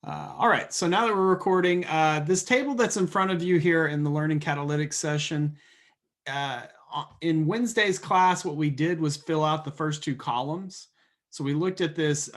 All right, so now that we're recording, this table that's in front of you here in the Learning Catalytics session, in Wednesday's class, what we did was fill out the first two columns. So we looked at this,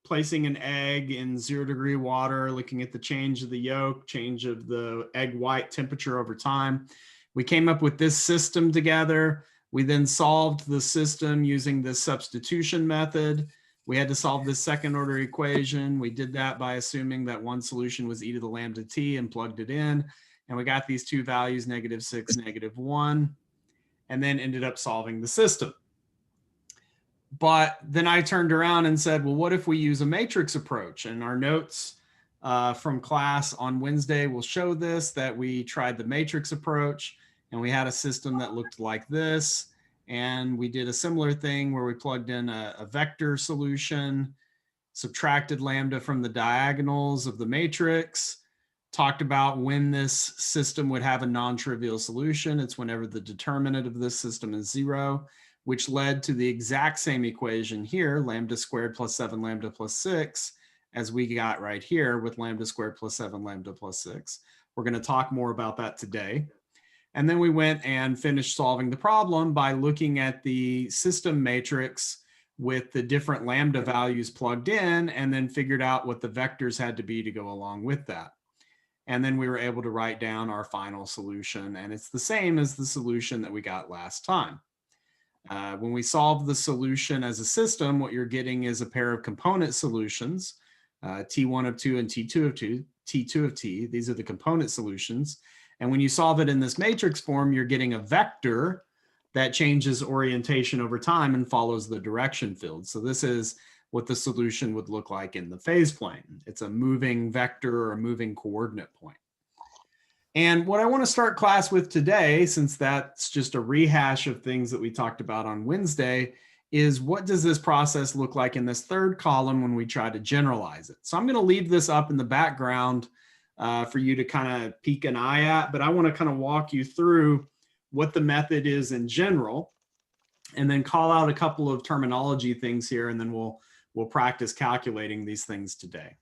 placing an egg in 0-degree water, looking at the change of the yolk, change of the egg white temperature over time. We came up with this system together. We then solved the system using the substitution method. We had to solve this second order equation. We did that by assuming that one solution was e to the lambda t and plugged it in. And we got these two values, -6, -1, and then ended up solving the system. But then I turned around and said, well, what if we use a matrix approach? And our notes from class on Wednesday will show this, that we tried the matrix approach and we had a system that looked like this. And we did a similar thing where we plugged in a vector solution, subtracted lambda from the diagonals of the matrix, talked about when this system would have a non-trivial solution. It's whenever the determinant of this system is 0, which led to the exact same equation here, lambda squared plus 7 lambda plus 6, as we got right here with lambda squared plus 7 lambda plus 6. We're going to talk more about that today. And then we went and finished solving the problem by looking at the system matrix with the different lambda values plugged in, and then figured out what the vectors had to be to go along with that. And then we were able to write down our final solution, and it's the same as the solution that we got last time. When we solve the solution as a system, what you're getting is a pair of component solutions, T1 of 2 and T2 of 2, T2 of T. These are the component solutions. And when you solve it in this matrix form, you're getting a vector that changes orientation over time and follows the direction field. So this is what the solution would look like in the phase plane. It's a moving vector or a moving coordinate point. And what I want to start class with today, since that's just a rehash of things that we talked about on Wednesday, is what does this process look like in this third column when we try to generalize it? So I'm going to leave this up in the background for you to kind of peek an eye at, but I want to kind of walk you through what the method is in general, and then call out a couple of terminology things here, and then we'll practice calculating these things today.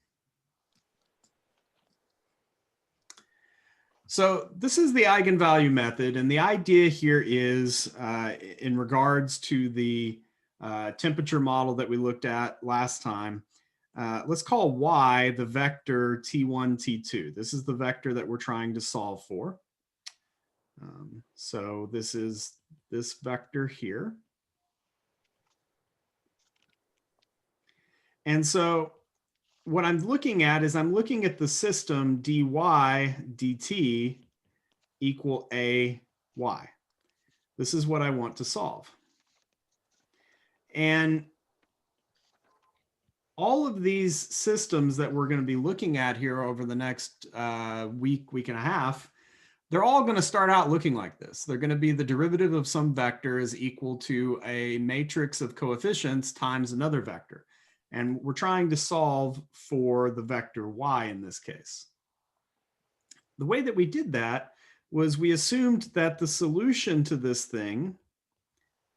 So this is the eigenvalue method, and the idea here is in regards to the temperature model that we looked at last time. Let's call y the vector t1, t2. This is the vector that we're trying to solve for. So this is this vector here. And so what I'm looking at is I'm looking at the system dy dt equal ay. This is what I want to solve. And all of these systems that we're going to be looking at here over the next week and a half, they're all going to start out looking like this. They're going to be the derivative of some vector is equal to a matrix of coefficients times another vector. And we're trying to solve for the vector y in this case. The way that we did that was we assumed that the solution to this thing,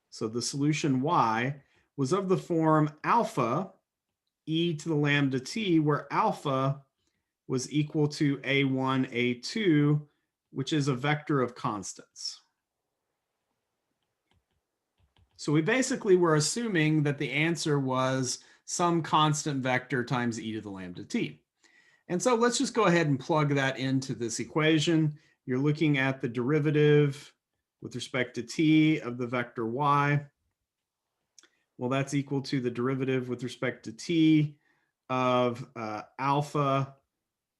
so the solution y, was of the form alpha e to the lambda t, where alpha was equal to a1, a2, which is a vector of constants. So we basically were assuming that the answer was some constant vector times e to the lambda t. And so let's just go ahead and plug that into this equation. You're looking at the derivative with respect to t of the vector y. Well, that's equal to the derivative with respect to t of alpha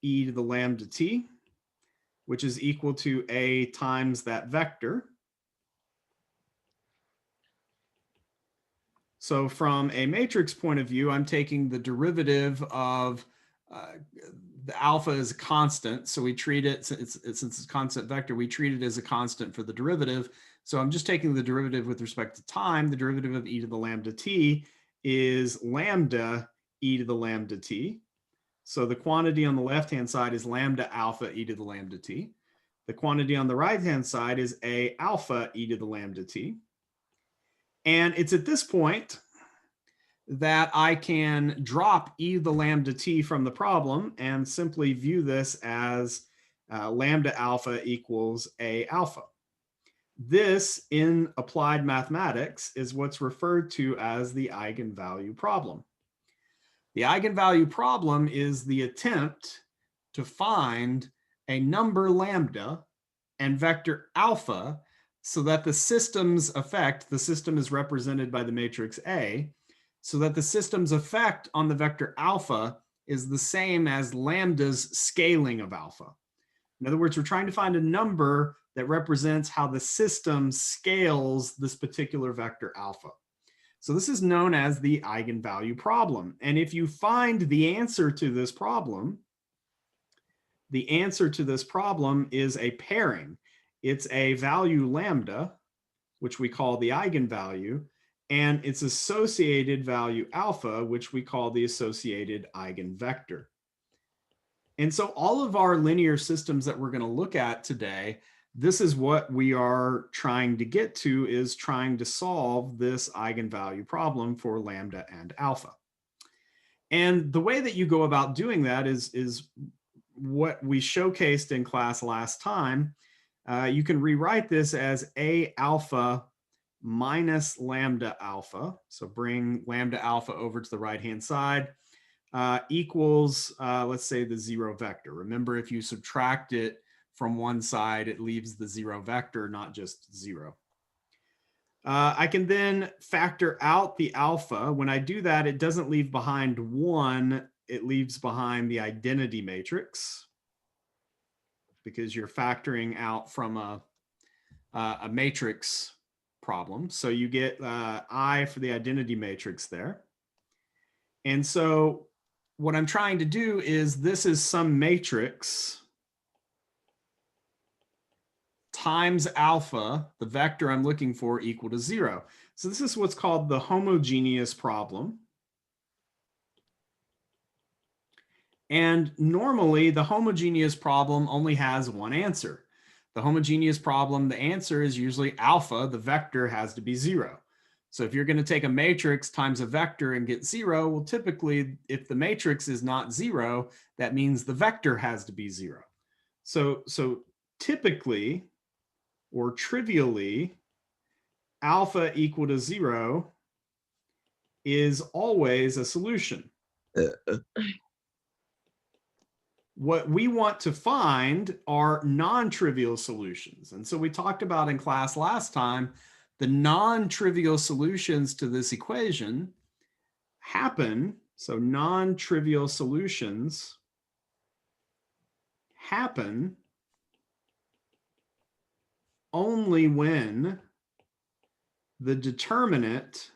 e to the lambda t, which is equal to a times that vector. So from a matrix point of view, I'm taking the derivative of the alpha is a constant. So we treat it, since it's a constant vector, we treat it as a constant for the derivative. So I'm just taking the derivative with respect to time. The derivative of e to the lambda t is lambda e to the lambda t. So the quantity on the left-hand side is lambda alpha e to the lambda t. The quantity on the right-hand side is a alpha e to the lambda t. And it's at this point that I can drop e to the lambda t from the problem and simply view this as lambda alpha equals a alpha. This, in applied mathematics, is what's referred to as the eigenvalue problem. The eigenvalue problem is the attempt to find a number lambda and vector alpha so that the system's effect, the system is represented by the matrix A, so that the system's effect on the vector alpha is the same as lambda's scaling of alpha. In other words, we're trying to find a number that represents how the system scales this particular vector alpha. So this is known as the eigenvalue problem. And if you find the answer to this problem, the answer to this problem is a pairing. It's a value lambda, which we call the eigenvalue, and its associated value alpha, which we call the associated eigenvector. And so all of our linear systems that we're going to look at today, this is what we are trying to get to, is trying to solve this eigenvalue problem for lambda and alpha. And the way that you go about doing that is what we showcased in class last time. You can rewrite this as a alpha minus lambda alpha. So bring lambda alpha over to the right-hand side. Equals, let's say, the zero vector. Remember, if you subtract it from one side, it leaves the zero vector, not just zero. I can then factor out the alpha. When I do that, it doesn't leave behind one, it leaves behind the identity matrix, because you're factoring out from a matrix problem. So you get I for the identity matrix there. And so what I'm trying to do is, this is some matrix times alpha, the vector I'm looking for, equal to 0. So this is what's called the homogeneous problem. And normally the homogeneous problem only has one answer. The homogeneous problem, the answer is usually alpha, the vector has to be 0. So if you're going to take a matrix times a vector and get 0, well, typically, if the matrix is not 0, that means the vector has to be 0. So typically, or trivially, alpha equal to 0 is always a solution. What we want to find are non-trivial solutions. And so we talked about in class last time, the non-trivial solutions to this equation happen. So non-trivial solutions happen only when the determinant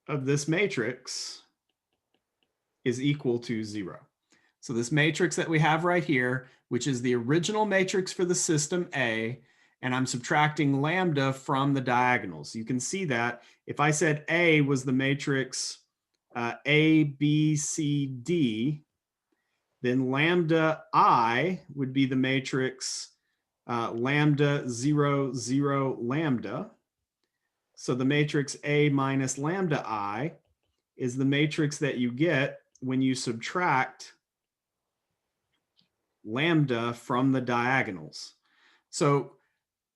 of this matrix is equal to 0. So this matrix that we have right here, which is the original matrix for the system A, and I'm subtracting lambda from the diagonals. You can see that if I said A was the matrix A, B, C, D, then lambda I would be the matrix lambda 0, 0, lambda. So the matrix A minus lambda I is the matrix that you get when you subtract lambda from the diagonals. So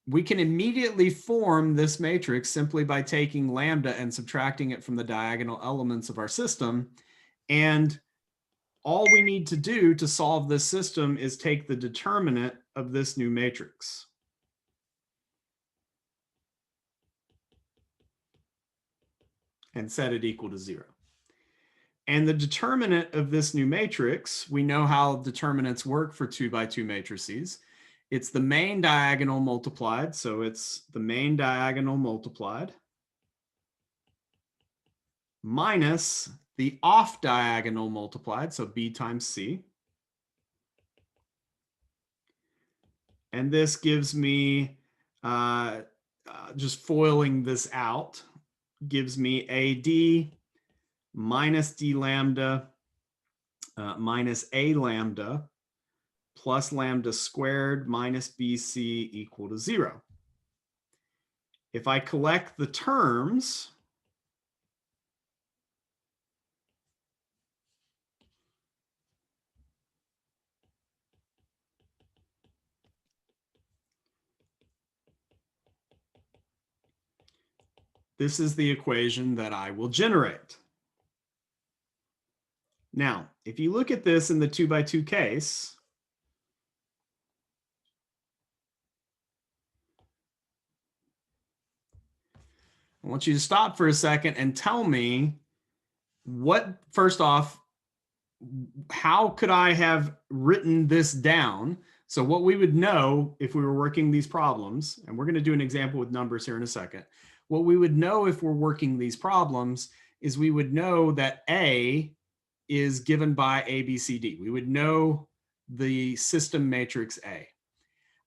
we can immediately form this matrix simply by taking lambda and subtracting it from the diagonal elements of our system. And all we need to do to solve this system is take the determinant of this new matrix. And set it equal to 0. And the determinant of this new matrix, we know how determinants work for 2x2 matrices. It's the main diagonal multiplied. So it's the main diagonal multiplied minus the off diagonal multiplied. So B times C. And this gives me, just foiling this out, gives me AD minus D lambda minus A lambda plus lambda squared minus BC equal to 0. If I collect the terms, this is the equation that I will generate. Now, if you look at this in the 2x2 case, I want you to stop for a second and tell me what, first off, how could I have written this down? So what we would know if we were working these problems, and we're going to do an example with numbers here in a second. What we would know if we're working these problems is we would know that A is given by A, B, C, D. We would know the system matrix A.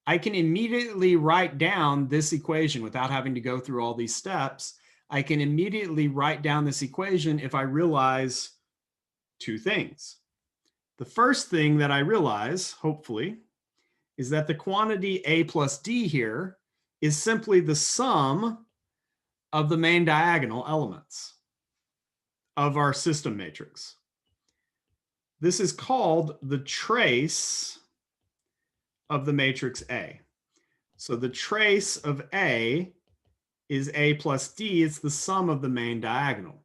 I can immediately write down this equation without having to go through all these steps. I can immediately write down this equation if I realize two things. The first thing that I realize, hopefully, is that the quantity A plus D here is simply the sum of the main diagonal elements of our system matrix. This is called the trace of the matrix A. So the trace of A is A plus D. It's the sum of the main diagonal.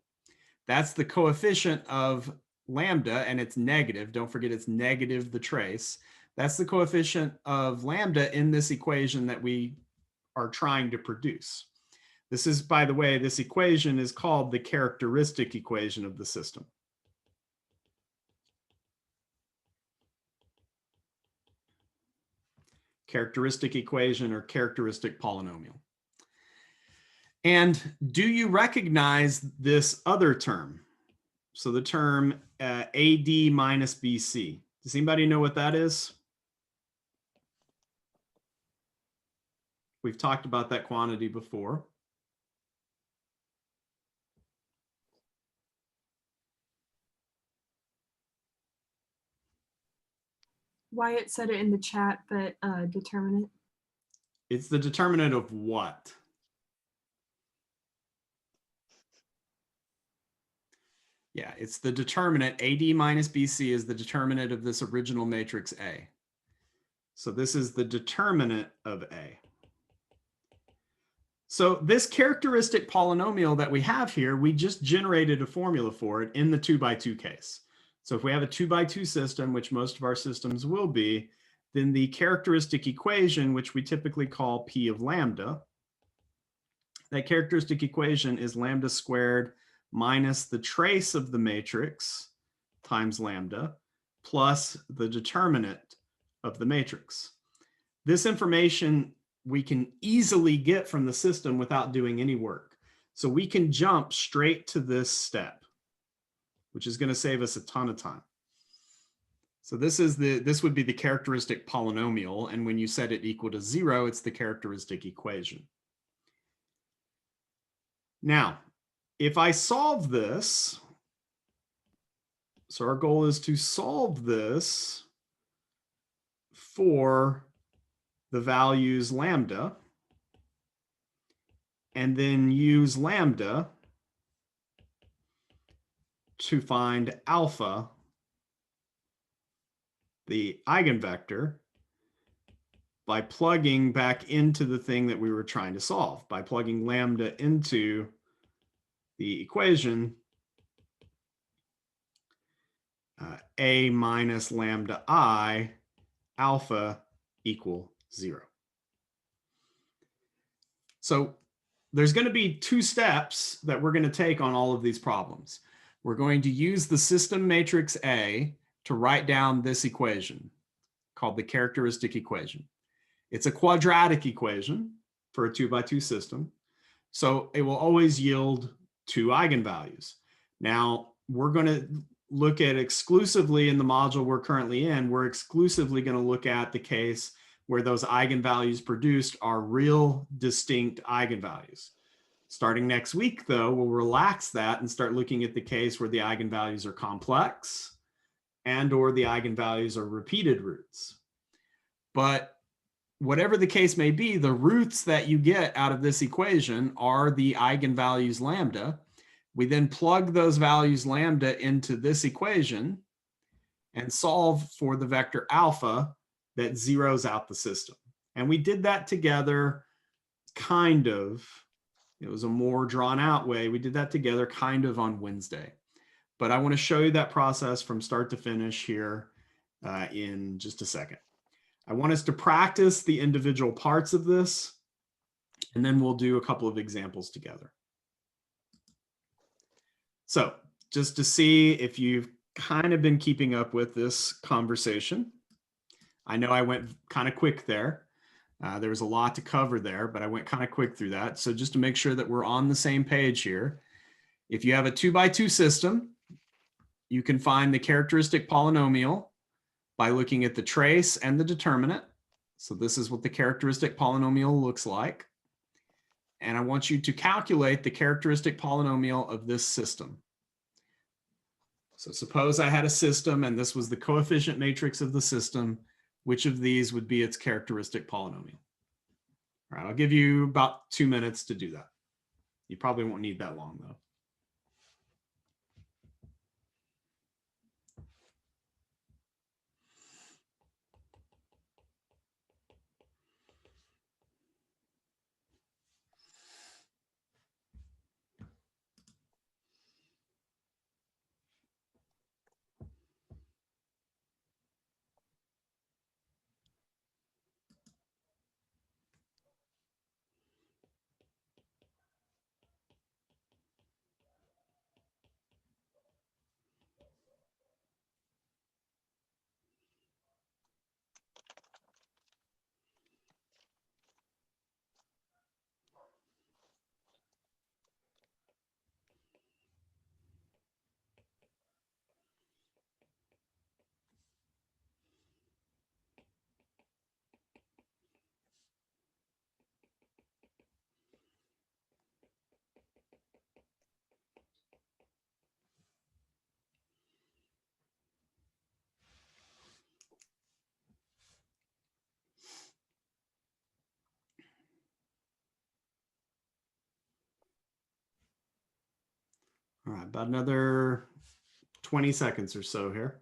That's the coefficient of lambda, and it's negative. Don't forget it's negative the trace. That's the coefficient of lambda in this equation that we are trying to produce. This is, by the way, this equation is called the characteristic equation of the system. Characteristic equation or characteristic polynomial. And do you recognize this other term? So the term AD minus BC. Does anybody know what that is? We've talked about that quantity before. Wyatt said it in the chat, but determinant. It's the determinant of what? Yeah, it's the determinant. AD minus BC is the determinant of this original matrix A. So this is the determinant of A. So this characteristic polynomial that we have here, we just generated a formula for it in the 2x2 case. So if we have a 2x2 system, which most of our systems will be, then the characteristic equation, which we typically call P of lambda, that characteristic equation is lambda squared minus the trace of the matrix times lambda plus the determinant of the matrix. This information we can easily get from the system without doing any work. So we can jump straight to this step, which is going to save us a ton of time. So this would be the characteristic polynomial, and when you set it equal to 0, it's the characteristic equation. Now, if I solve this, so our goal is to solve this for the values lambda, and then use lambda to find alpha, the eigenvector, by plugging back into the thing that we were trying to solve. By plugging lambda into the equation, A minus lambda I, alpha equal 0. So there's going to be two steps that we're going to take on all of these problems. We're going to use the system matrix A to write down this equation called the characteristic equation. It's a quadratic equation for a 2x2 system. So it will always yield two eigenvalues. Now we're going to look at exclusively in the module we're currently in, we're exclusively going to look at the case where those eigenvalues produced are real distinct eigenvalues. Starting next week, though, we'll relax that and start looking at the case where the eigenvalues are complex and or the eigenvalues are repeated roots. But whatever the case may be, the roots that you get out of this equation are the eigenvalues lambda. We then plug those values lambda into this equation and solve for the vector alpha that zeroes out the system. And we did that together kind of It was a more drawn out way. We did that together kind of on Wednesday. But I want to show you that process from start to finish here in just a second. I want us to practice the individual parts of this, and then we'll do a couple of examples together. So just to see if you've kind of been keeping up with this conversation. I know I went kind of quick there. There was a lot to cover there, but I went kind of quick through that. So just to make sure that we're on the same page here, if you have a 2x2 system, you can find the characteristic polynomial by looking at the trace and the determinant. So this is what the characteristic polynomial looks like. And I want you to calculate the characteristic polynomial of this system. So suppose I had a system and this was the coefficient matrix of the system. Which of these would be its characteristic polynomial? All right, I'll give you about 2 minutes to do that. You probably won't need that long though. All right, about another 20 seconds or so here.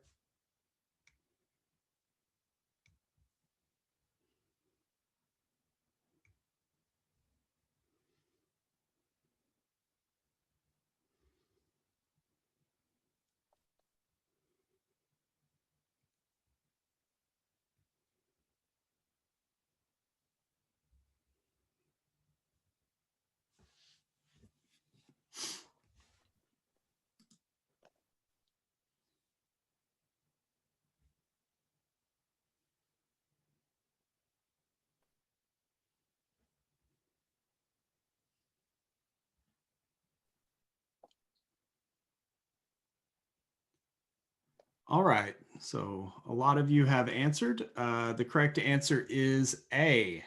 All right, so a lot of you have answered. The correct answer is A.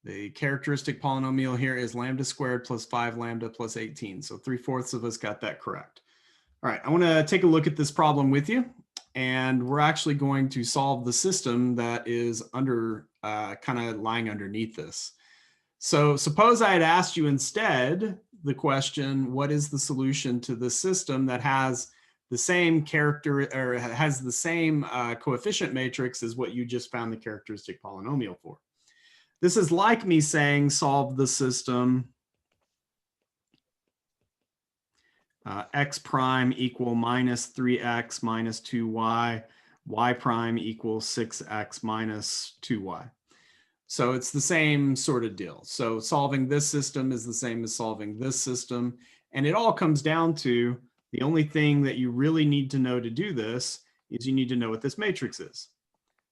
The characteristic polynomial here is lambda squared plus 5 lambda plus 18. So 3/4 of us got that correct. All right, I want to take a look at this problem with you. And we're actually going to solve the system that is under kind of lying underneath this. So suppose I had asked you instead the question, what is the solution to this system that has the same character or has the same coefficient matrix as what you just found the characteristic polynomial for? This is like me saying solve the system x prime equal minus 3x minus 2y, y prime equals 6x minus 2y. So it's the same sort of deal. So solving this system is the same as solving this system. And it all comes down to the only thing that you really need to know to do this is you need to know what this matrix is.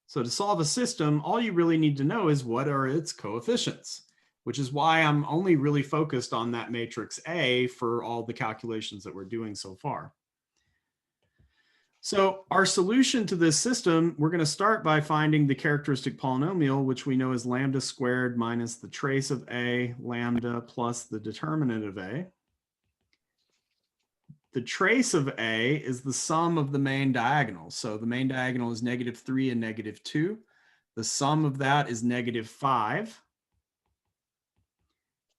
So to solve a system, all you really need to know is what are its coefficients, which is why I'm only really focused on that matrix A for all the calculations that we're doing so far. So our solution to this system, we're going to start by finding the characteristic polynomial, which we know is lambda squared minus the trace of A, lambda plus the determinant of A. The trace of A is the sum of the main diagonals. So the main diagonal is -3 and -2. The sum of that is -5.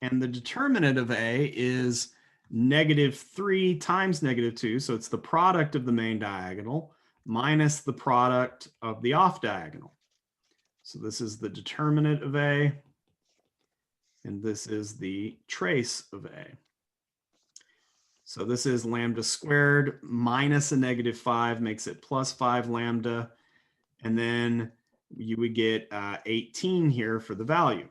And the determinant of A is -3 times -2. So it's the product of the main diagonal minus the product of the off diagonal. So this is the determinant of A. And this is the trace of A. So this is lambda squared minus a -5 makes it plus 5 lambda. And then you would get 18 here for the value.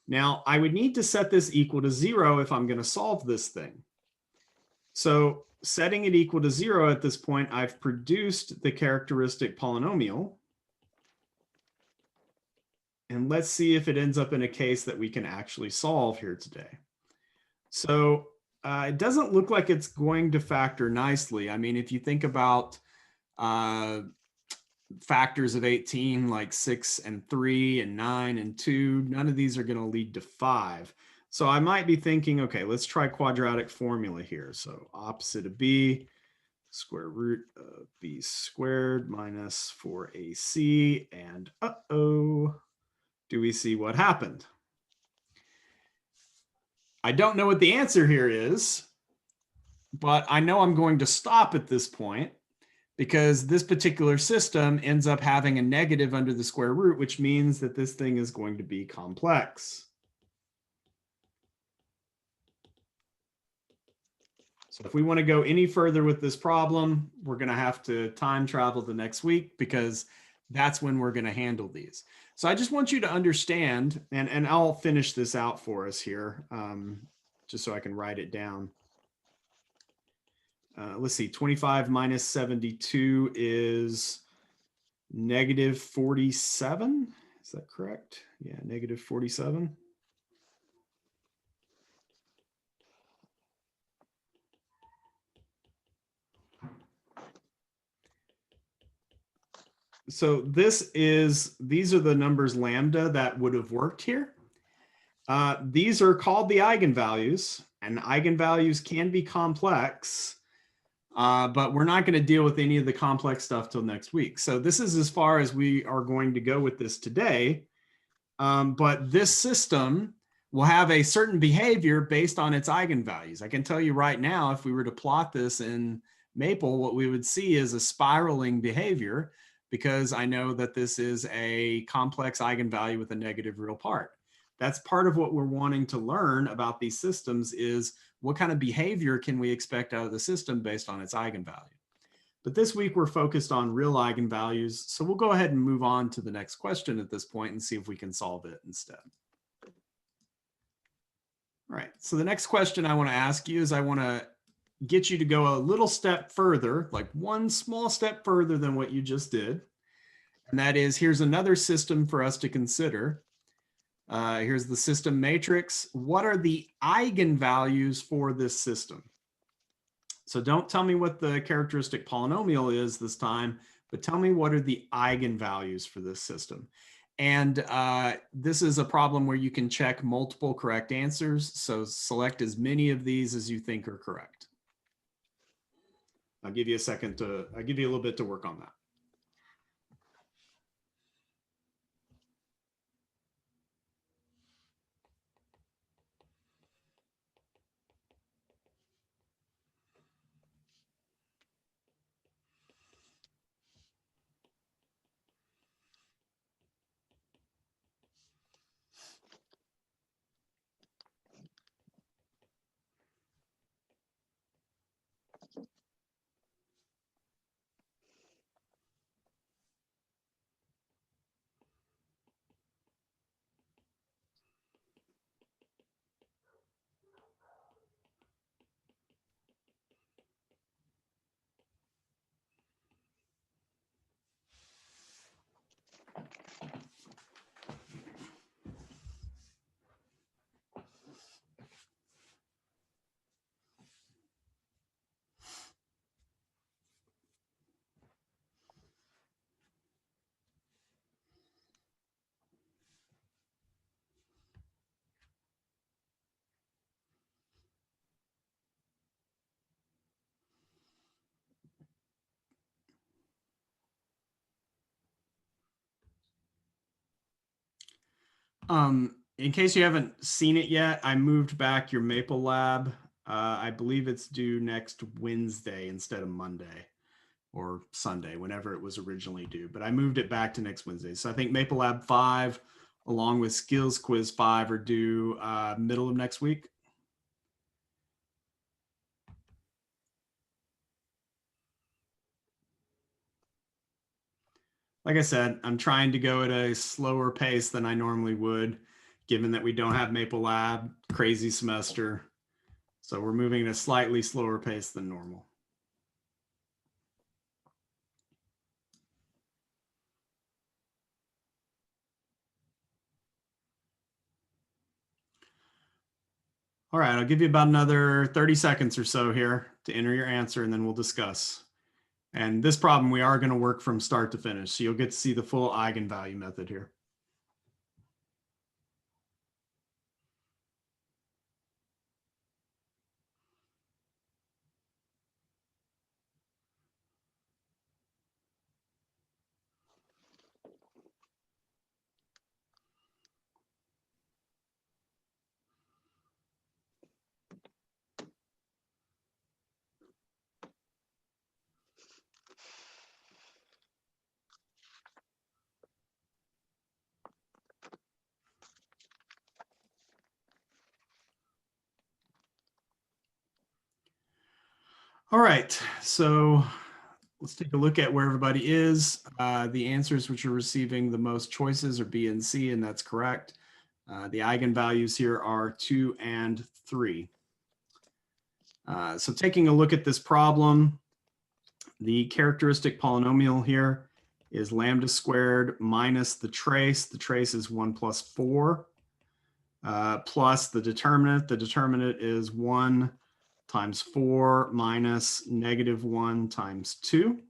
Now, I would need to set this equal to 0 if I'm going to solve this thing. So setting it equal to 0 at this point, I've produced the characteristic polynomial. And let's see if it ends up in a case that we can actually solve here today. So it doesn't look like it's going to factor nicely. I mean, if you think about factors of 18 like 6 and 3 and 9 and 2, none of these are going to lead to 5. So I might be thinking, okay, let's try quadratic formula here. So opposite of b, square root of b squared minus 4ac, and uh-oh, do we see what happened? I don't know what the answer here is, but I know I'm going to stop at this point because this particular system ends up having a negative under the square root, which means that this thing is going to be complex. So if we want to go any further with this problem, we're going to have to time travel the next week because that's when we're going to handle these. So I just want you to understand, and I'll finish this out for us here, just so I can write it down. Let's see, 25 minus 72 is -47. Is that correct? Yeah, -47. So these are the numbers lambda that would have worked here. These are called the eigenvalues, and eigenvalues can be complex, but we're not going to deal with any of the complex stuff till next week. So this is as far as we are going to go with this today. But this system will have a certain behavior based on its eigenvalues. I can tell you right now, if we were to plot this in Maple, what we would see is a spiraling behavior, because I know that this is a complex eigenvalue with a negative real part. That's part of what we're wanting to learn about these systems, is what kind of behavior can we expect out of the system based on its eigenvalue. But this week we're focused on real eigenvalues, so we'll go ahead and move on to the next question at this point and see if we can solve it instead. All right, so the next question I want to ask you is, I want to get you to go a little step further, like one small step further than what you just did. And that is, here's another system for us to consider. Here's the system matrix. What are the eigenvalues for this system? So don't tell me what the characteristic polynomial is this time, but tell me what are the eigenvalues for this system. And this is a problem where you can check multiple correct answers. So select as many of these as you think are correct. I'll give you a second to, I'll give you a little bit to work on that. In case you haven't seen it yet, I moved back your Maple Lab. I believe it's due next Wednesday instead of Monday or Sunday, whenever it was originally due, but I moved it back to next Wednesday. So I think Maple Lab 5 along with skills quiz 5 are due middle of next week. Like I said, I'm trying to go at a slower pace than I normally would, given that we don't have Maple Lab, crazy semester. So we're moving at a slightly slower pace than normal. All right, I'll give you about another 30 seconds or so here to enter your answer, and then we'll discuss. And this problem, we are going to work from start to finish. So you'll get to see the full eigenvalue method here. All right, so let's take a look at where everybody is. The answers which are receiving the most choices are B and C, and that's correct. The eigenvalues here are 2 and 3. So taking a look at this problem, the characteristic polynomial here is lambda squared minus the trace. The trace is 1 plus 4, plus the determinant. The determinant is 1 times 4 minus -1 times 2.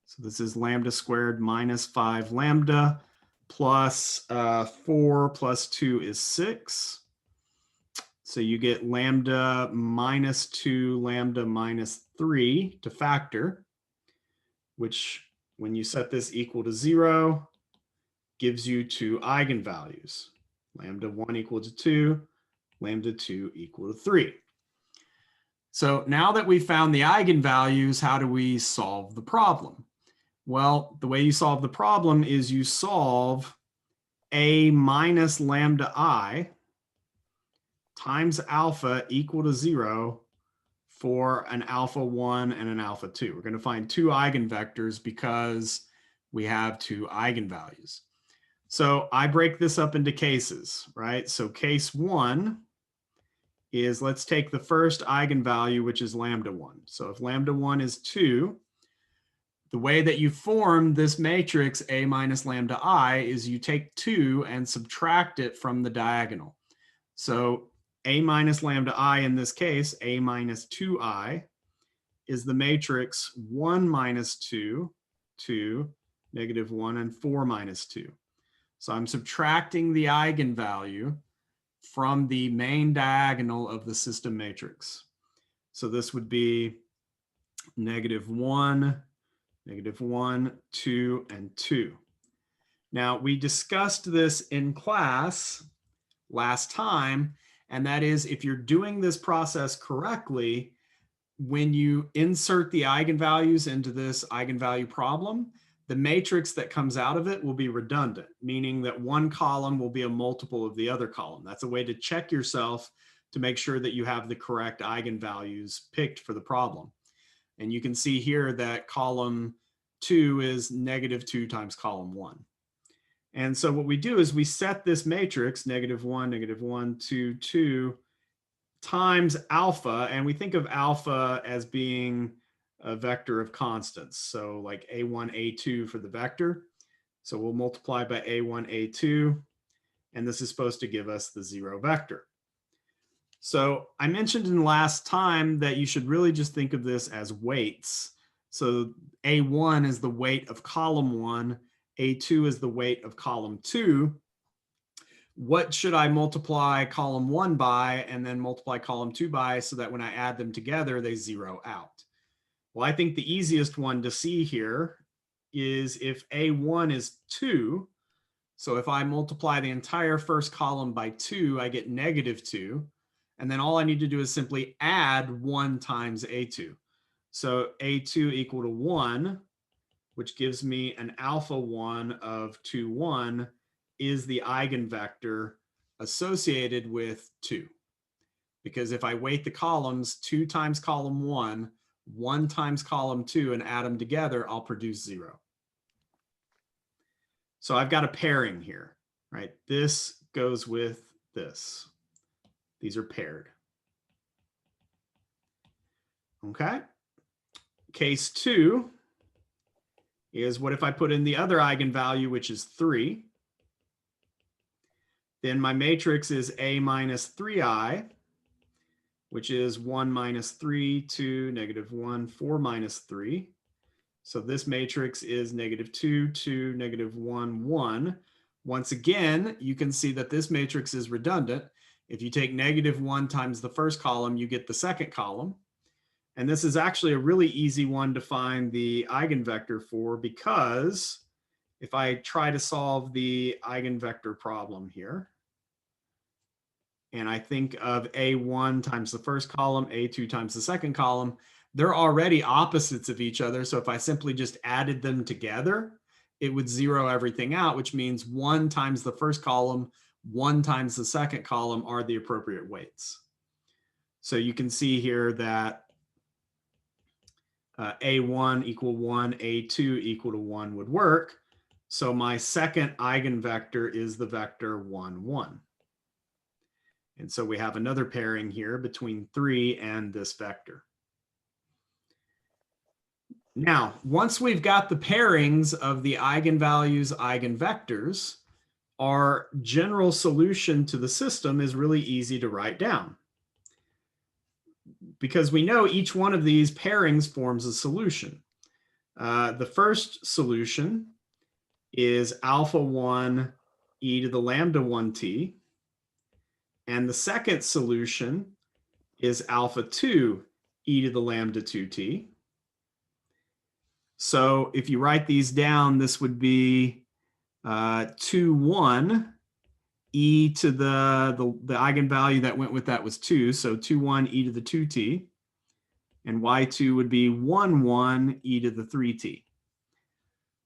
So this is lambda squared minus 5 lambda plus 4 plus 2 is 6. So you get lambda minus 2 lambda minus 3 to factor, which when you set this equal to 0 gives you 2 eigenvalues. Lambda 1 equal to 2, lambda 2 equal to 3. So now that we've found the eigenvalues, how do we solve the problem? Well, the way you solve the problem is you solve a minus lambda I times alpha equal to 0 for an alpha 1 and an alpha 2. We're going to find 2 eigenvectors because we have 2 eigenvalues. So I break this up into cases, right? So case 1 is, let's take the first eigenvalue, which is lambda 1. So if lambda 1 is 2, the way that you form this matrix A minus lambda I is you take 2 and subtract it from the diagonal. So A minus lambda I in this case, A minus 2I, is the matrix 1 minus 2, 2, -1, and 4 minus 2. So I'm subtracting the eigenvalue from the main diagonal of the system matrix. So this would be -1, -1, 2, and 2. Now, we discussed this in class last time, and that is if you're doing this process correctly, when you insert the eigenvalues into this eigenvalue problem, the matrix that comes out of it will be redundant, meaning that one column will be a multiple of the other column. That's a way to check yourself to make sure that you have the correct eigenvalues picked for the problem. And you can see here that column 2 is -2 times column 1. And so what we do is we set this matrix, -1, -1, 2, 2, times alpha, and we think of alpha as being a vector of constants. So like A1, A2 for the vector. So we'll multiply by A1, A2, and this is supposed to give us the 0 vector. So I mentioned in the last time that you should really just think of this as weights. So A1 is the weight of column 1, A2 is the weight of column 2. What should I multiply column 1 by and then multiply column 2 by so that when I add them together, they zero out? Well, I think the easiest one to see here is if A1 is 2. So if I multiply the entire first column by 2, I get -2. And then all I need to do is simply add 1 times A2. So A2 equal to 1, which gives me an alpha 1 of 2, 1. is the eigenvector associated with 2. Because if I weight the columns 2 times column 1, 1 times column 2, and add them together, I'll produce 0. So I've got a pairing here, right? This goes with this. These are paired. Okay. Case 2 is what if I put in the other eigenvalue, which is 3. Then my matrix is A minus 3i, which is 1 minus 3, 2, negative 1, 4 minus 3. So this matrix is negative 2, 2, negative 1, 1. Once again, you can see that this matrix is redundant. If you take negative 1 times the first column, you get the second column. And this is actually a really easy one to find the eigenvector for, because if I try to solve the eigenvector problem here, and I think of A1 times the first column, A2 times the second column, they're already opposites of each other. So if I simply just added them together, it would zero everything out, which means 1 times the first column, 1 times the second column are the appropriate weights. So you can see here that A1 equal 1, A2 equal to 1 would work. So my second eigenvector is the vector 1, 1. And so we have another pairing here between 3 and this vector. Now, once we've got the pairings of the eigenvalues, eigenvectors, our general solution to the system is really easy to write down, because we know each one of these pairings forms a solution. The first solution is alpha 1 e to the lambda 1t. And the second solution is alpha 2 e to the lambda 2t. So if you write these down, this would be 2, 1 e to the eigenvalue that went with that was 2. So 2, 1 e to the 2t. And y2 would be 1, 1 e to the 3t.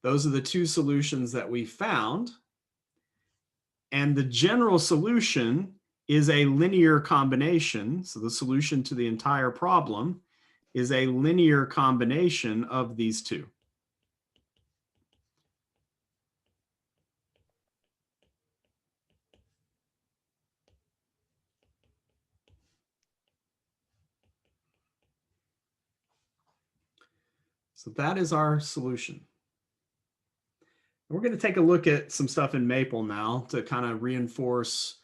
Those are the two solutions that we found. And the general solution is a linear combination. So the solution to the entire problem is a linear combination of these two. So that is our solution. We're going to take a look at some stuff in Maple now to kind of reinforce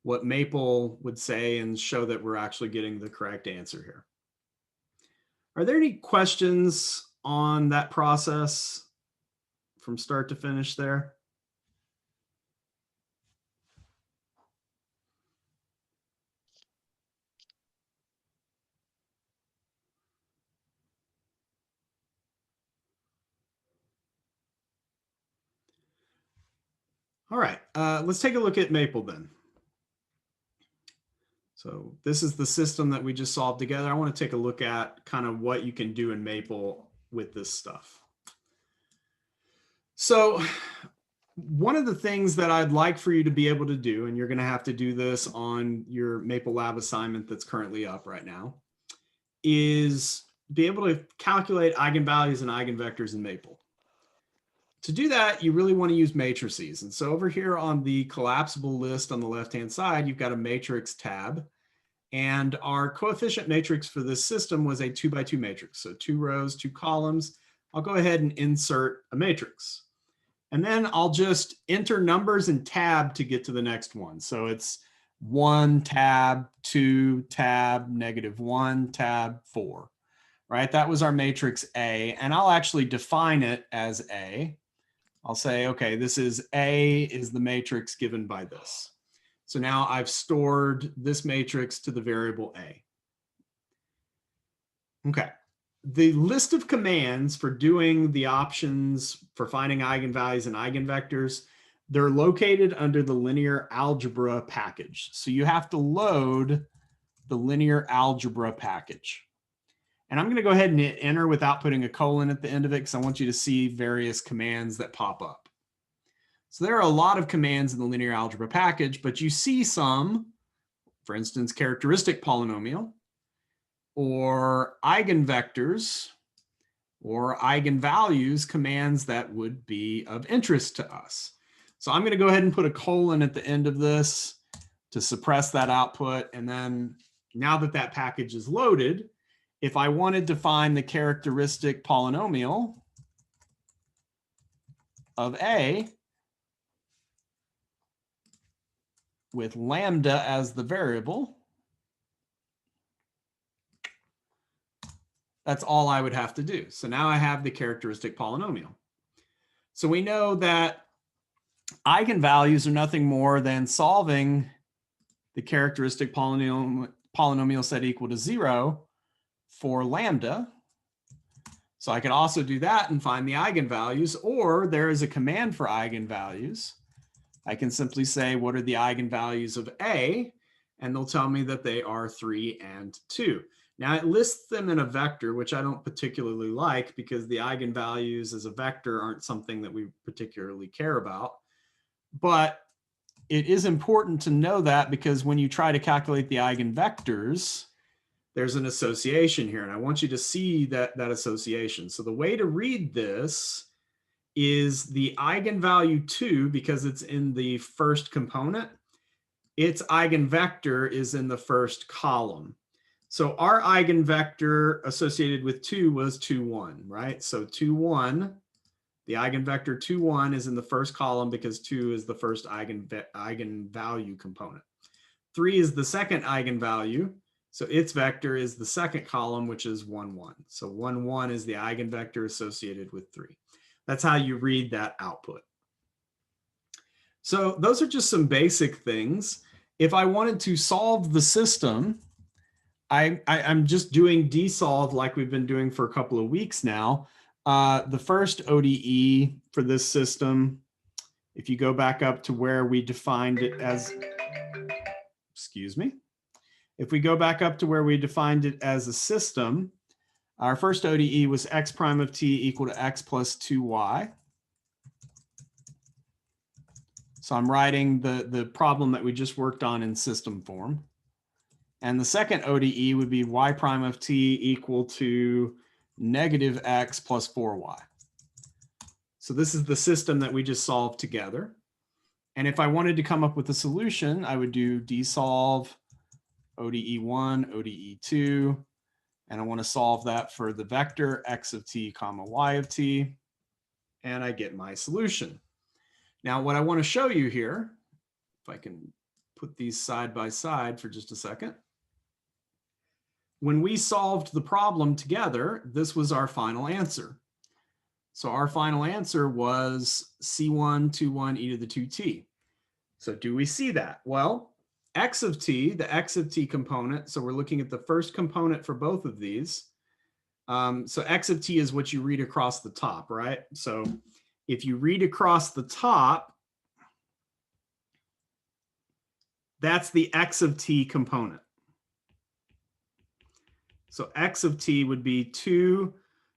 what Maple would say and show that we're actually getting the correct answer here. Are there any questions on that process from start to finish there? All right, let's take a look at Maple then. So this is the system that we just solved together. I want to take a look at kind of what you can do in Maple with this stuff. So one of the things that I'd like for you to be able to do, and you're going to have to do this on your Maple Lab assignment that's currently up right now, is be able to calculate eigenvalues and eigenvectors in Maple. To do that, you really want to use matrices. And so over here on the collapsible list on the left-hand side, you've got a matrix tab. And our coefficient matrix for this system was a 2 by 2 matrix. So 2 rows, 2 columns. I'll go ahead and insert a matrix. And then I'll just enter numbers and tab to get to the next one. So it's 1 tab, 2 tab, negative 1 tab, 4, right? That was our matrix A. And I'll actually define it as A. I'll say, okay, this is A is the matrix given by this. So now I've stored this matrix to the variable A. Okay. The list of commands for doing the options for finding eigenvalues and eigenvectors, they're located under the linear algebra package. So you have to load the linear algebra package. And I'm going to go ahead and hit enter without putting a colon at the end of it, because I want you to see various commands that pop up. So there are a lot of commands in the linear algebra package, but you see some, for instance, characteristic polynomial, or eigenvectors, or eigenvalues commands that would be of interest to us. So I'm going to go ahead and put a colon at the end of this to suppress that output. And then now that that package is loaded, if I wanted to find the characteristic polynomial of A with lambda as the variable, that's all I would have to do. So now I have the characteristic polynomial. So we know that eigenvalues are nothing more than solving the characteristic polynomial set equal to 0 for lambda. So I could also do that and find the eigenvalues, or there is a command for eigenvalues. I can simply say, what are the eigenvalues of A? And they'll tell me that they are 3 and 2. Now it lists them in a vector, which I don't particularly like because the eigenvalues as a vector aren't something that we particularly care about. But it is important to know that because when you try to calculate the eigenvectors, there's an association here. And I want you to see that association. So the way to read this is the eigenvalue 2, because it's in the first component, its eigenvector is in the first column. So our eigenvector associated with 2 was 2, 1, right? So 2, 1, the eigenvector 2, 1 is in the first column because 2 is the first eigenvalue component. 3 is the second eigenvalue. So its vector is the second column, which is 1, 1. So 1, 1 is the eigenvector associated with 3. That's how you read that output. So those are just some basic things. If I wanted to solve the system, I'm just doing dsolve like we've been doing for a couple of weeks now. The first ODE for this system, if you go back up to where we defined it as, excuse me, if we go back up to where we defined it as a system, our first ODE was x prime of t equal to x plus 2y. So I'm writing the problem that we just worked on in system form. And the second ODE would be y prime of t equal to negative x plus 4y. So this is the system that we just solved together. And if I wanted to come up with a solution, I would do dsolve ODE1, ODE2, and I want to solve that for the vector x of t comma y of t, and I get my solution. Now what I want to show you here, if I can put these side by side for just a second. When we solved the problem together, this was our final answer. So our final answer was C1, 21 e to the 2t. So do we see that? Well, x of t, the x of t component, so we're looking at the first component for both of these. So x of t is what you read across the top, right? So if you read across the top, that's the x of t component. So x of t would be 2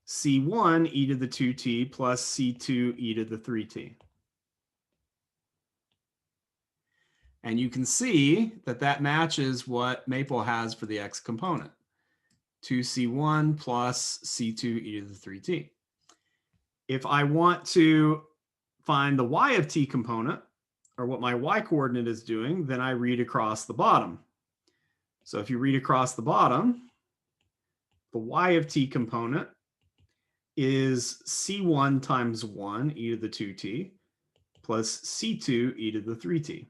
C1 e to the 2t plus C2 e to the 3t. And you can see that that matches what Maple has for the x component. 2C1 plus C2 e to the 3t. If I want to find the y of t component, or what my y coordinate is doing, then I read across the bottom. So if you read across the bottom, the y of t component is C1 times 1 e to the 2t plus C2 e to the 3t.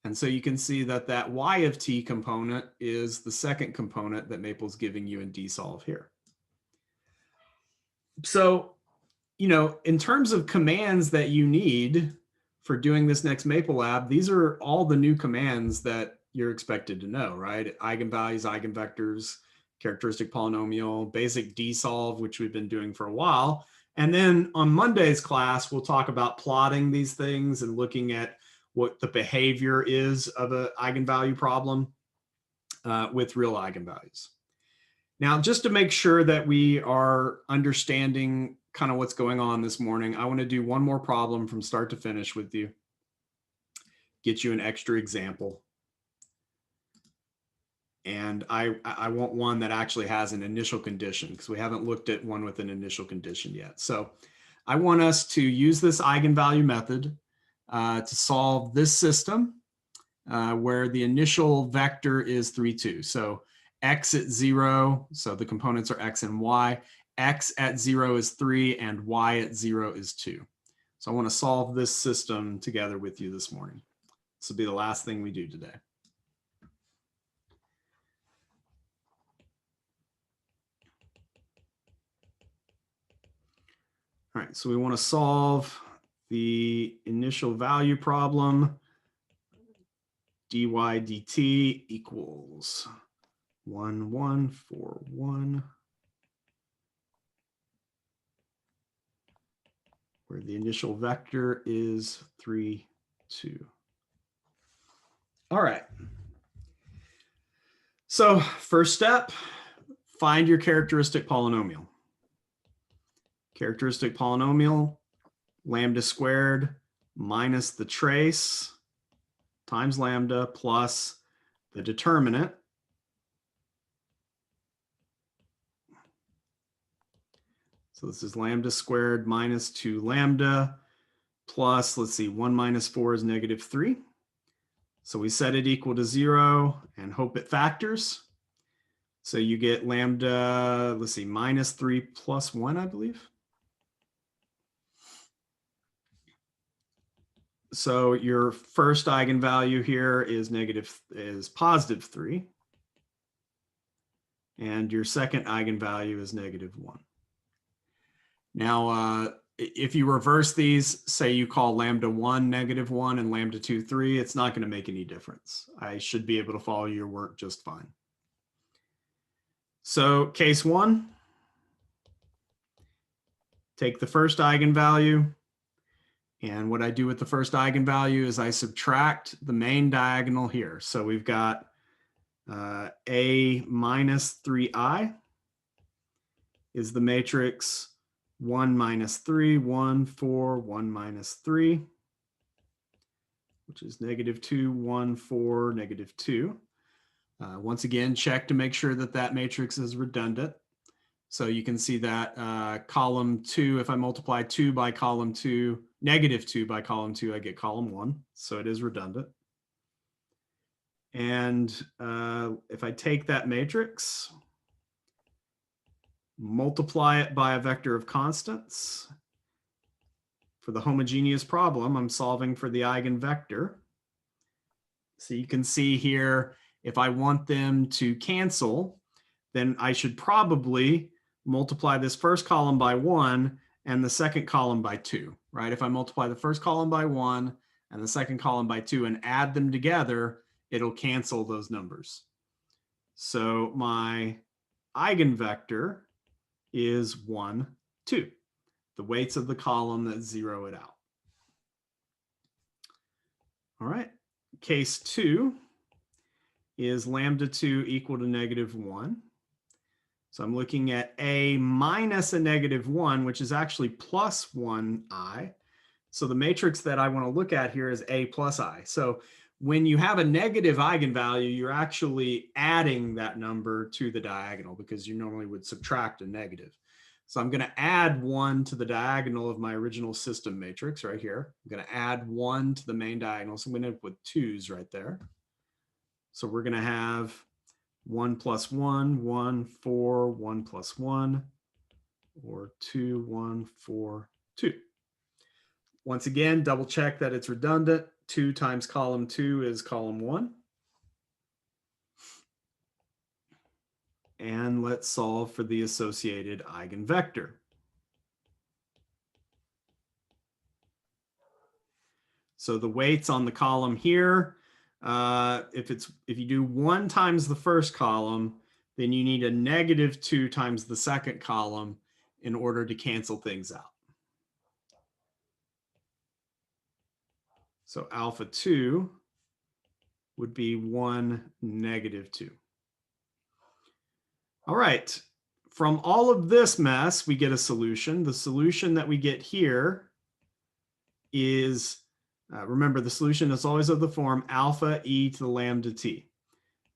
And so you can see that that y of t component is the second component that Maple's giving you in dsolve here. So, you know, in terms of commands that you need for doing this next Maple Lab, these are all the new commands that you're expected to know, right? Eigenvalues, eigenvectors, characteristic polynomial, basic dsolve, which we've been doing for a while. And then on Monday's class, we'll talk about plotting these things and looking at what the behavior is of an eigenvalue problem with real eigenvalues. Now, just to make sure that we are understanding kind of what's going on this morning, I want to do one more problem from start to finish with you. Get you an extra example. And I want one that actually has an initial condition because we haven't looked at one with an initial condition yet. So I want us to use this eigenvalue method to solve this system where the initial vector is 3, 2. So x at 0, so the components are x and y. X at 0 is 3 and y at 0 is 2. So I want to solve this system together with you this morning. This will be the last thing we do today. All right, so we want to solve the initial value problem. dy dt equals 1, 1, 4, 1. Where the initial vector is 3, 2. All right. So first step, find your characteristic polynomial. Characteristic polynomial, lambda squared minus the trace times lambda plus the determinant. So this is lambda squared minus 2 lambda plus, let's see, 1 minus 4 is negative 3. So we set it equal to 0 and hope it factors. So you get lambda, let's see, minus 3 plus 1, I believe. So your first eigenvalue here is positive 3. And your second eigenvalue is negative 1. Now, if you reverse these, say you call lambda 1 negative 1 and lambda 2 3, it's not going to make any difference. I should be able to follow your work just fine. So case 1, take the first eigenvalue. And what I do with the first eigenvalue is I subtract the main diagonal here. So we've got A minus 3i is the matrix 1 minus 3, 1, 4, 1 minus 3, which is negative 2, 1, 4, negative 2. Once again, check to make sure that that matrix is redundant. So you can see that column 2, if I multiply 2 by column 2, negative 2 by column 2, I get column 1. So it is redundant. And if I take that matrix, multiply it by a vector of constants. For the homogeneous problem, I'm solving for the eigenvector. So you can see here, if I want them to cancel, then I should probably multiply this first column by 1 and the second column by 2, right? If I multiply the first column by 1 and the second column by 2 and add them together, it'll cancel those numbers. So my eigenvector is 1, 2, the weights of the column that zero it out. All right, case 2 is lambda 2 equal to negative 1. So I'm looking at A minus a negative 1, which is actually plus 1i. So the matrix that I want to look at here is A plus I. So when you have a negative eigenvalue, you're actually adding that number to the diagonal because you normally would subtract a negative. So I'm going to add 1 to the diagonal of my original system matrix right here. I'm going to add 1 to the main diagonal. So I'm going to end up with 2's right there. So we're going to have 1 plus 1, 1, 4, 1 plus 1, or 2, 1, 4, 2. Once again, double check that it's redundant. 2 times column 2 is column 1. And let's solve for the associated eigenvector. So the weights on the column here, if you do 1 times the first column, then you need a negative 2 times the second column in order to cancel things out. So alpha 2 would be 1, negative 2. All right, from all of this mess, we get a solution. The solution that we get here is, remember, the solution is always of the form alpha e to the lambda t.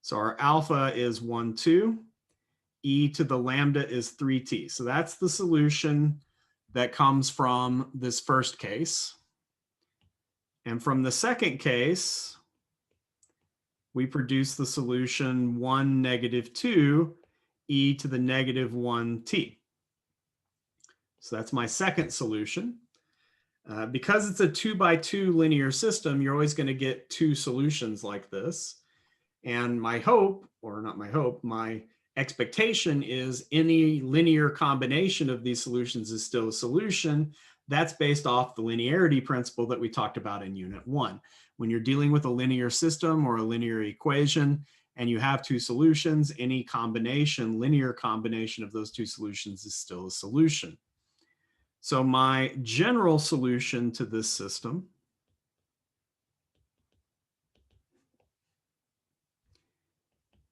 So our alpha is 1, 2. E to the lambda is 3t. So that's the solution that comes from this first case. And from the second case, we produce the solution 1, negative 2, e to the negative 1t. So that's my second solution. Because it's a 2 by 2 linear system, you're always going to get two solutions like this. And my hope, or not my hope, my expectation is any linear combination of these solutions is still a solution. That's based off the linearity principle that we talked about in Unit 1. When you're dealing with a linear system or a linear equation and you have two solutions, any combination, linear combination of those two solutions is still a solution. So my general solution to this system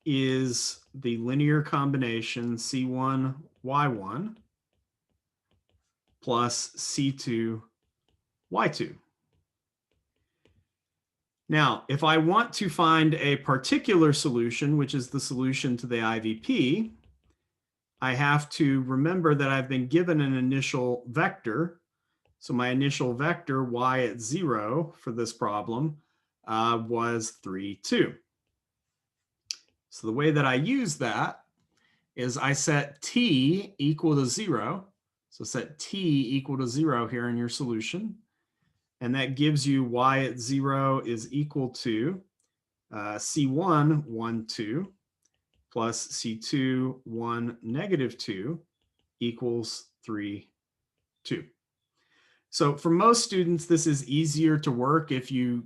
is the linear combination C1, Y1 plus C2, Y2. Now, if I want to find a particular solution, which is the solution to the IVP, I have to remember that I've been given an initial vector. So my initial vector, y at 0 for this problem, was 3, 2. So the way that I use that is I set t equal to 0. So set t equal to 0 here in your solution. And that gives you y at 0 is equal to C1, 1, 2, plus C2, 1, negative 2 equals 3, 2. So for most students, this is easier to work if you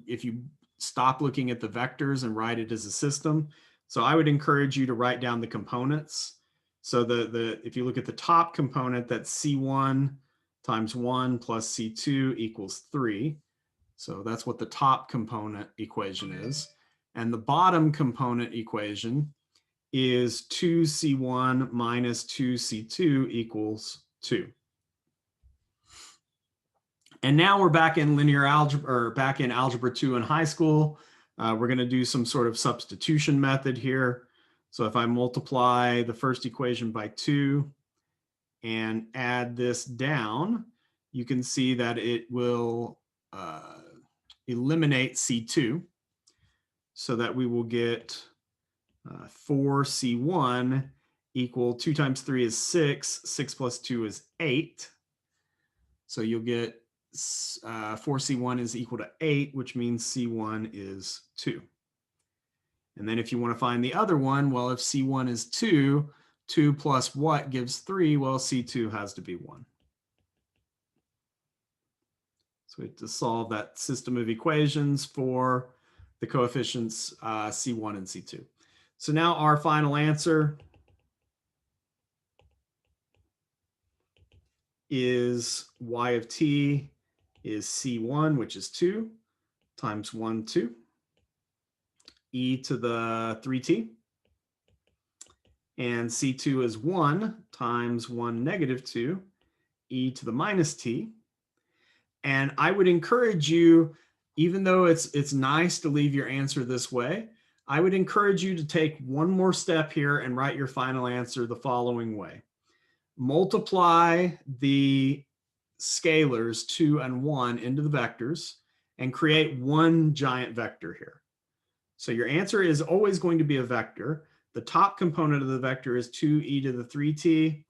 stop looking at the vectors and write it as a system. So I would encourage you to write down the components. So if you look at the top component, that's C1 times 1 plus C2 equals 3. So that's what the top component equation is. And the bottom component equation is 2C1 minus 2C2 equals 2. And now we're back in linear algebra, or back in algebra 2 in high school. We're going to do some sort of substitution method here. So if I multiply the first equation by 2 and add this down, you can see that it will eliminate C2, so that we will get 4C1 equal 2 times 3 is 6, 6 plus 2 is 8. So you'll get 4C1 is equal to 8, which means C1 is 2. And then if you want to find the other one, well, if C1 is 2, 2 plus what gives 3? Well, C2 has to be 1. So we have to solve that system of equations for the coefficients C1 and C2. So now our final answer is y of t is C1, which is 2, times 1, 2, e to the 3t. And C2 is 1 times 1, negative 2, e to the minus t. And I would encourage you, even though it's nice to leave your answer this way, I would encourage you to take one more step here and write your final answer the following way. Multiply the scalars 2 and 1 into the vectors and create one giant vector here. So your answer is always going to be a vector. The top component of the vector is 2e to the 3t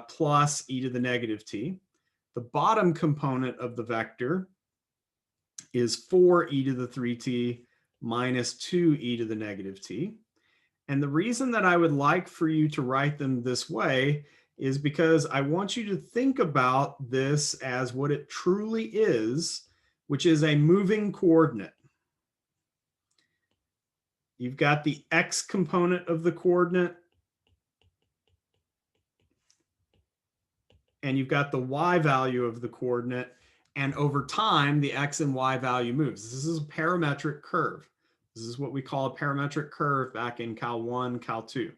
plus e to the negative t. The bottom component of the vector is 4e to the 3t minus 2e to the negative t. And the reason that I would like for you to write them this way is because I want you to think about this as what it truly is, which is a moving coordinate. You've got the x component of the coordinate, and you've got the y value of the coordinate, and over time, the x and y value moves. This is a parametric curve. This is what we call a parametric curve back in Cal 1, Cal 2.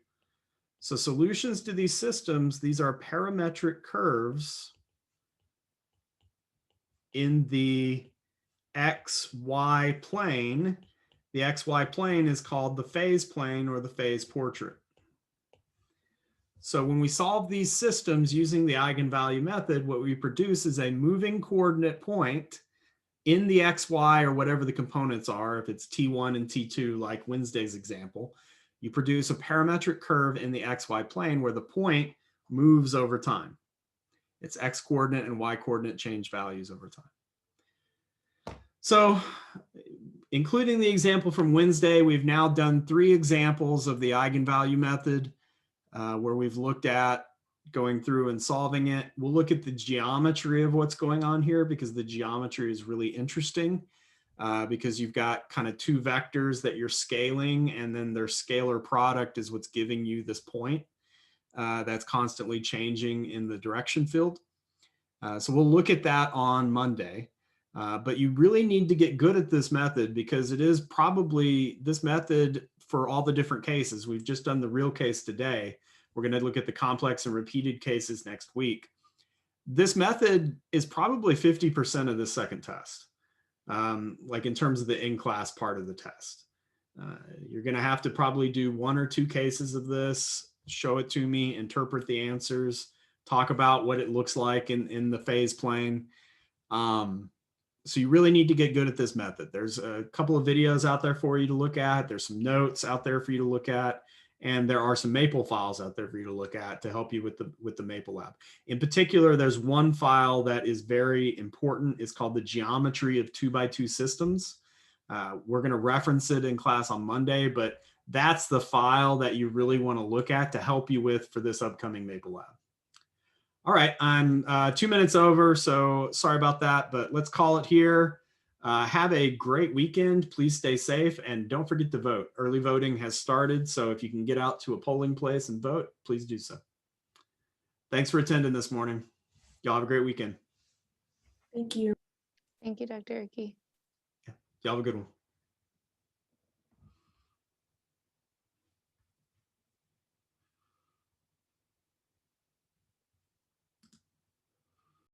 So solutions to these systems, these are parametric curves in the XY plane. The XY plane is called the phase plane or the phase portrait. So when we solve these systems using the eigenvalue method, what we produce is a moving coordinate point in the XY or whatever the components are. If it's T1 and T2, like Wednesday's example, you produce a parametric curve in the XY plane where the point moves over time. Its X coordinate and Y coordinate change values over time. So including the example from Wednesday, we've now done 3 examples of the eigenvalue method where we've looked at going through and solving it. We'll look at the geometry of what's going on here because the geometry is really interesting because you've got kind of 2 vectors that you're scaling, and then their scalar product is what's giving you this point that's constantly changing in the direction field. So we'll look at that on Monday. But you really need to get good at this method because it is probably this method for all the different cases. We've just done the real case today. We're going to look at the complex and repeated cases next week. This method is probably 50% of the second test, like in terms of the in-class part of the test. You're going to have to probably do 1 or 2 cases of this, show it to me, interpret the answers, talk about what it looks like in the phase plane. So you really need to get good at this method. There's a couple of videos out there for you to look at. There's some notes out there for you to look at. And there are some Maple files out there for you to look at to help you with the Maple lab. In particular, there's one file that is very important. It's called the Geometry of 2x2 Systems. We're going to reference it in class on Monday, but that's the file that you really want to look at to help you for this upcoming Maple lab. All right, I'm 2 minutes over, so sorry about that, but let's call it here. Have a great weekend. Please stay safe and don't forget to vote. Early voting has started, so if you can get out to a polling place and vote, please do so. Thanks for attending this morning. Y'all have a great weekend. Thank you. Thank you, Dr. Icky. Y'all have a good one.